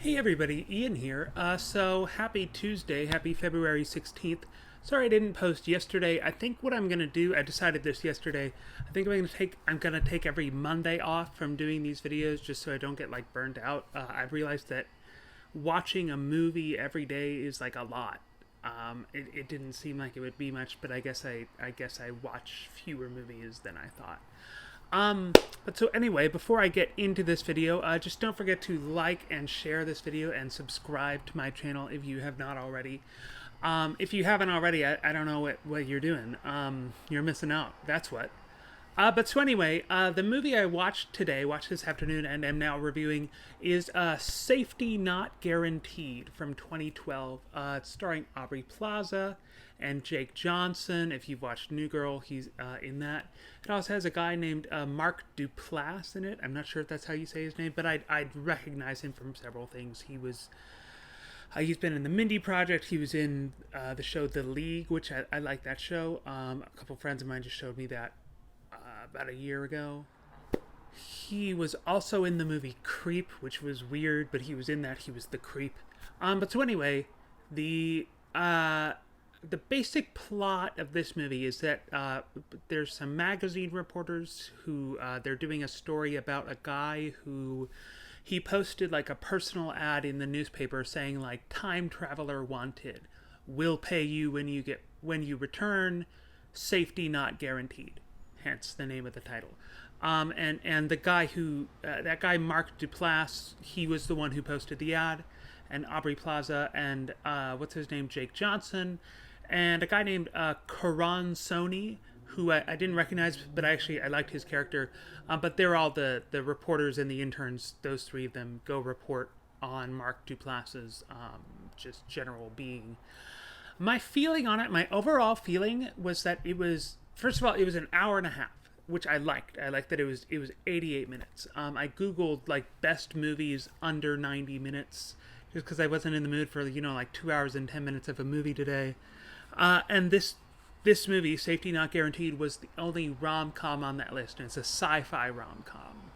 Hey everybody, Ian here. So happy Tuesday, happy February 16th. Sorry I didn't post yesterday. I think what I'm gonna do, I decided this yesterday. I think I'm gonna take every Monday off from doing these videos just so I don't get like burned out. I realized that watching a movie every day is like a lot. It didn't seem like it would be much, but I guess I watch fewer movies than I thought. But so anyway, before I get into this video, just don't forget to like and share this video and subscribe to my channel if you have not already. If you haven't already, I don't know what you're doing. You're missing out. That's what. But so anyway, the movie I watched this afternoon, and am now reviewing, is Safety Not Guaranteed from 2012. It's starring Aubrey Plaza and Jake Johnson. If you've watched New Girl, he's in that. It also has a guy named Mark Duplass in it. I'm not sure if that's how you say his name, but I'd recognize him from several things. He's been in the Mindy Project. He was in the show The League, which I like that show. A couple friends of mine just showed me that about a year ago. He was also in the movie Creep, which was weird, but he was in that. He was the creep. But so anyway, the basic plot of this movie is that there's some magazine reporters who they're doing a story about a guy who he posted like a personal ad in the newspaper saying like time traveler wanted, will pay you when you return, safety not guaranteed. Hence the name of the title. And the guy that guy Mark Duplass, he was the one who posted the ad, and Aubrey Plaza and what's his name, Jake Johnson, and a guy named Karan Soni, who I didn't recognize, but I liked his character. But they're all the reporters and the interns. Those three of them go report on Mark Duplass's just general being. My feeling on it, my overall feeling was that it was, first of all, it was an hour and a half, which I liked. I liked that it was 88 minutes. I Googled like best movies under 90 minutes just because I wasn't in the mood for, like 2 hours and 10 minutes of a movie today. And this movie, Safety Not Guaranteed, was the only rom-com on that list, and it's a sci-fi rom-com.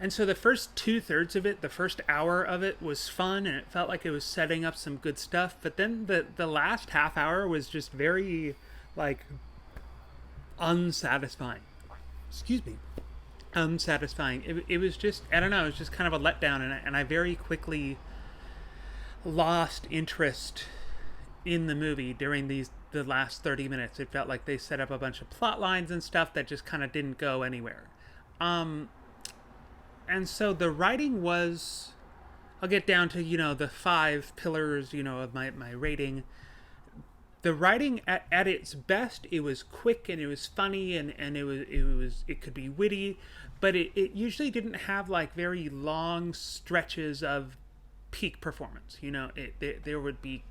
And so the first 2/3 of it, the first hour of it, was fun, and it felt like it was setting up some good stuff. But then the last half hour was just very, like, unsatisfying. Excuse me. Unsatisfying. It was just, I don't know, it was just kind of a letdown, and I very quickly lost interest in the movie during the last 30 minutes. It felt like they set up a bunch of plot lines and stuff that just kind of didn't go anywhere. And so the writing was, I'll get down to, the 5 pillars, of my rating. The writing at its best, it was quick and it was funny and it could be witty, but it usually didn't have like very long stretches of peak performance. There would be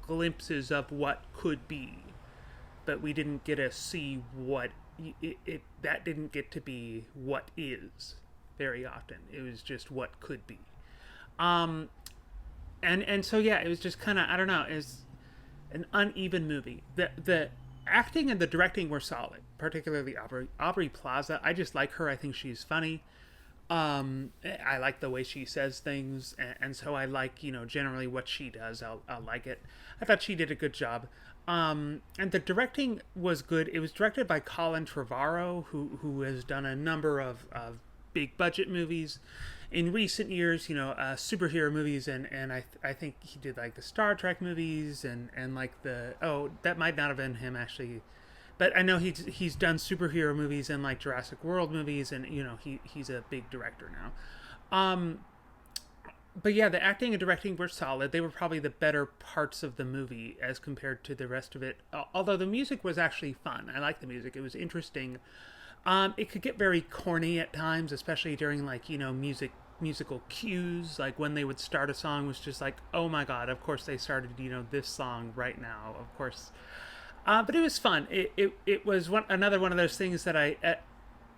glimpses of what could be, but we didn't get to see what that didn't get to be what is very often. It was just what could be. And so yeah, it was just kind of, I don't know, it's an uneven movie. The acting and the directing were solid, particularly Aubrey Plaza. I just like her. I think she's funny. I like the way she says things, and so I like, generally what she does. I'll like it. I thought she did a good job. And the directing was good. It was directed by Colin Trevorrow, who has done a number of big budget movies in recent years, superhero movies, and I think he did like the Star Trek movies and like that might not have been him actually, but I know he's done superhero movies and like Jurassic World movies, and he's a big director now. But yeah, the acting and directing were solid. They were probably the better parts of the movie as compared to the rest of it. Although the music was actually fun. I liked the music. It was interesting. It could get very corny at times, especially during like, musical cues. Like when they would start a song was just like, oh my God, of course they started, this song right now, of course. But it was fun. It was another one of those things that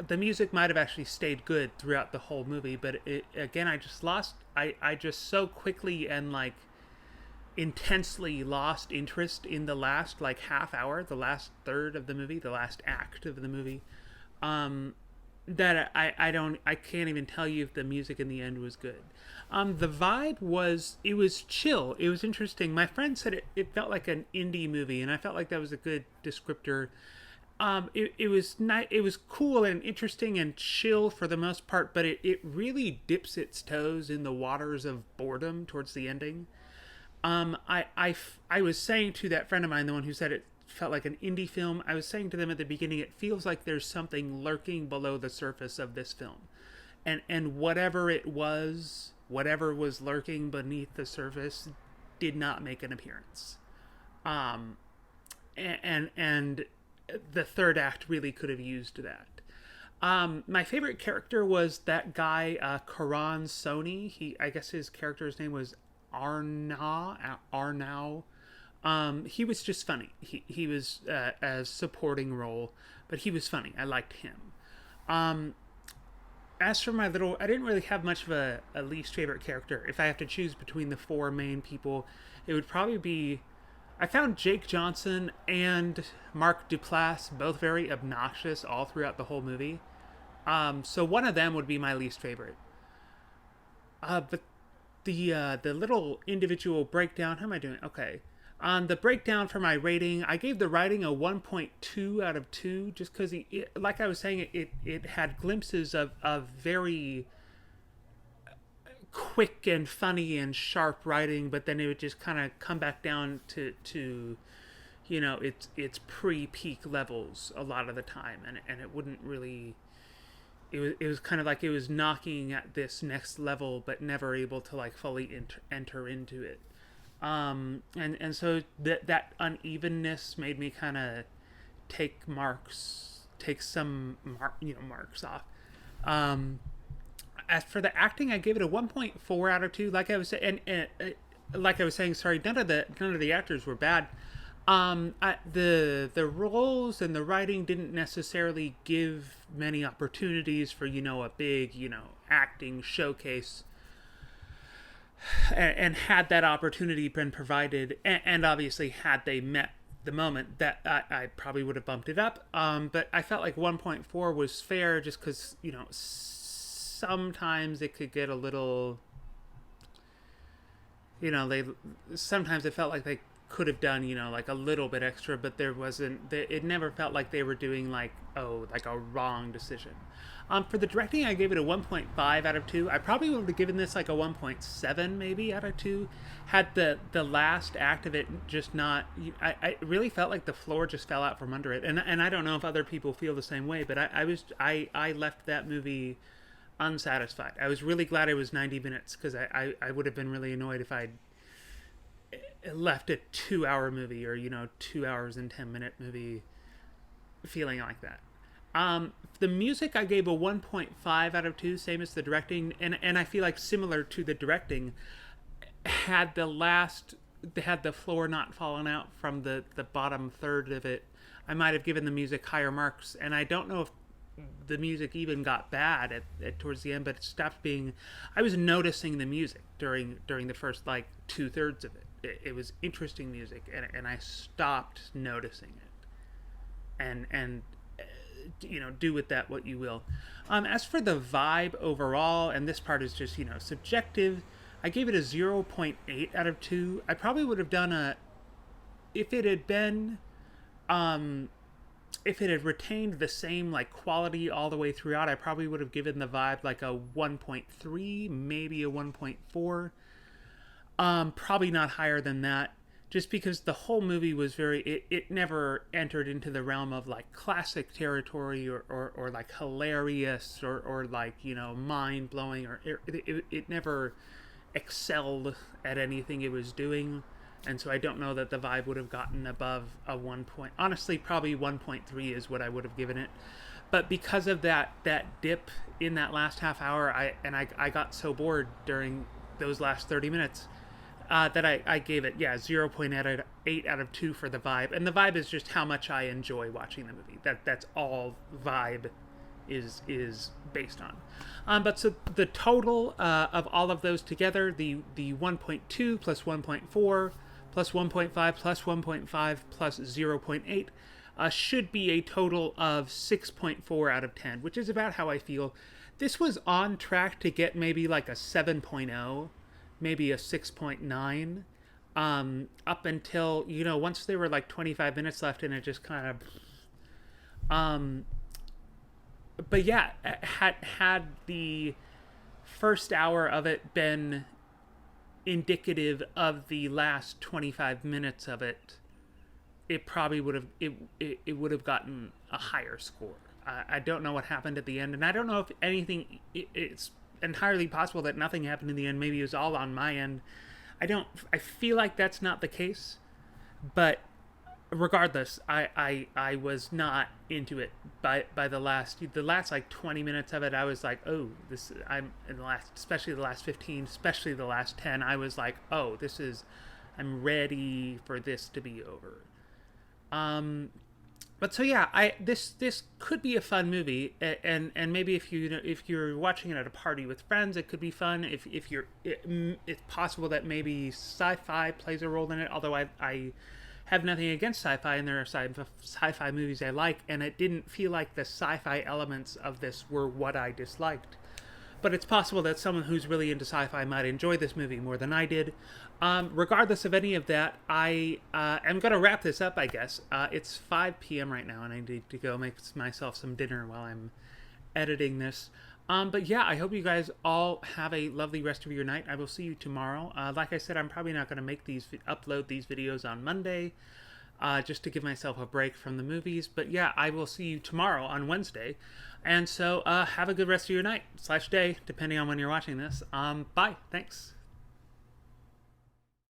the music might have actually stayed good throughout the whole movie, but again, I just so quickly and like intensely lost interest in the last like half hour, the last third of the movie, the last act of the movie. that I can't even tell you if the music in the end was good. The vibe was, it was chill. It was interesting. My friend said it felt like an indie movie, and I felt like that was a good descriptor. It was it was cool and interesting and chill for the most part, but it really dips its toes in the waters of boredom towards the ending. I was saying to that friend of mine, the one who said it felt like an indie film, I was saying to them at the beginning, it feels like there's something lurking below the surface of this film. And whatever it was, whatever was lurking beneath the surface, did not make an appearance. And the third act really could have used that. My favorite character was that guy, Karan Soni. I guess his character's name was Arnau. He was just funny. He was a supporting role, but he was funny. I liked him. As for my little, I didn't really have much of a least favorite character. If I have to choose between the four main people, it would probably be, I found Jake Johnson and Mark Duplass both very obnoxious all throughout the whole movie. So one of them would be my least favorite. But the little individual breakdown, how am I doing? Okay. On the breakdown for my rating, I gave the writing a 1.2 out of 2, just because, like I was saying, it had glimpses of very quick and funny and sharp writing, but then it would just kind of come back down to its pre-peak levels a lot of the time, and it wouldn't really. It was kind of like it was knocking at this next level, but never able to like fully enter into it. And so that unevenness made me kind of take some marks off. As for the acting, I gave it a 1.4 out of 2. Like I was saying, like I was saying, sorry, none of the actors were bad. The roles and the writing didn't necessarily give many opportunities for a big acting showcase. And had that opportunity been provided, and obviously had they met the moment, that I probably would have bumped it up. But I felt like 1.4 was fair, just because sometimes it could get a little. Sometimes it felt like they could have done like a little bit extra, but there wasn't. It never felt like they were doing like a wrong decision. For the directing, I gave it a 1.5 out of 2. I probably would have given this like a 1.7 maybe out of 2, had the last act of it just not. I really felt like the floor just fell out from under it, and I don't know if other people feel the same way, but I left that movie unsatisfied. I was really glad it was 90 minutes, because I would have been really annoyed if I'd left a 2-hour movie or 2 hours and 10-minute movie feeling like that. The music I gave a 1.5 out of 2, same as the directing, and I feel like similar to the directing, had the floor not fallen out from the bottom third of it, I might have given the music higher marks. And I don't know if the music even got bad at towards the end, but it stopped being. I was noticing the music during the first like 2/3 of it. It was interesting music, and I stopped noticing it. And do with that what you will. As for the vibe overall, and this part is just subjective, I gave it a 0.8 out of 2. I probably would have done if it had been if it had retained the same like quality all the way throughout, I probably would have given the vibe like a 1.3, maybe a 1.4. Probably not higher than that, just because the whole movie was it never entered into the realm of like classic territory or like hilarious or like mind-blowing, or it never excelled at anything it was doing. And so I don't know that the vibe would have gotten above a 1 point. Honestly, probably 1.3 is what I would have given it. But because of that dip in that last half hour, I got so bored during those last 30 minutes that I gave it 0.8 out of 2 for the vibe. And the vibe is just how much I enjoy watching the movie. That's all vibe is based on. But so the total of all of those together, the 1.2 plus 1.4 plus 1.5 plus 1.5 plus 0.8, should be a total of 6.4 out of 10, which is about how I feel. This was on track to get maybe like a 7.0, maybe a 6.9, up until, once there were like 25 minutes left and it just kind of, but yeah, had the first hour of it been indicative of the last 25 minutes of it, it probably would have it would have gotten a higher score. I don't know what happened at the end, and I don't know if anything. It's entirely possible that nothing happened in the end. Maybe it was all on my end. I feel like that's not the case, but regardless, I was not into it by the last like 20 minutes of it. I was like, oh, I'm in the last, especially the last 15, especially the last 10. I was like, oh, I'm ready for this to be over. But so yeah, this could be a fun movie, and maybe if you're watching it at a party with friends, it could be fun. It's possible that maybe sci-fi plays a role in it. Although I have nothing against sci-fi, and there are sci-fi movies I like, and it didn't feel like the sci-fi elements of this were what I disliked. But it's possible that someone who's really into sci-fi might enjoy this movie more than I did. Regardless of any of that, I am going to wrap this up, I guess. It's 5 p.m. right now, and I need to go make myself some dinner while I'm editing this. But yeah, I hope you guys all have a lovely rest of your night. I will see you tomorrow. Like I said, I'm probably not going to upload these videos on Monday, just to give myself a break from the movies. But yeah, I will see you tomorrow on Wednesday. And so have a good rest of your night /day, depending on when you're watching this. Bye. Thanks.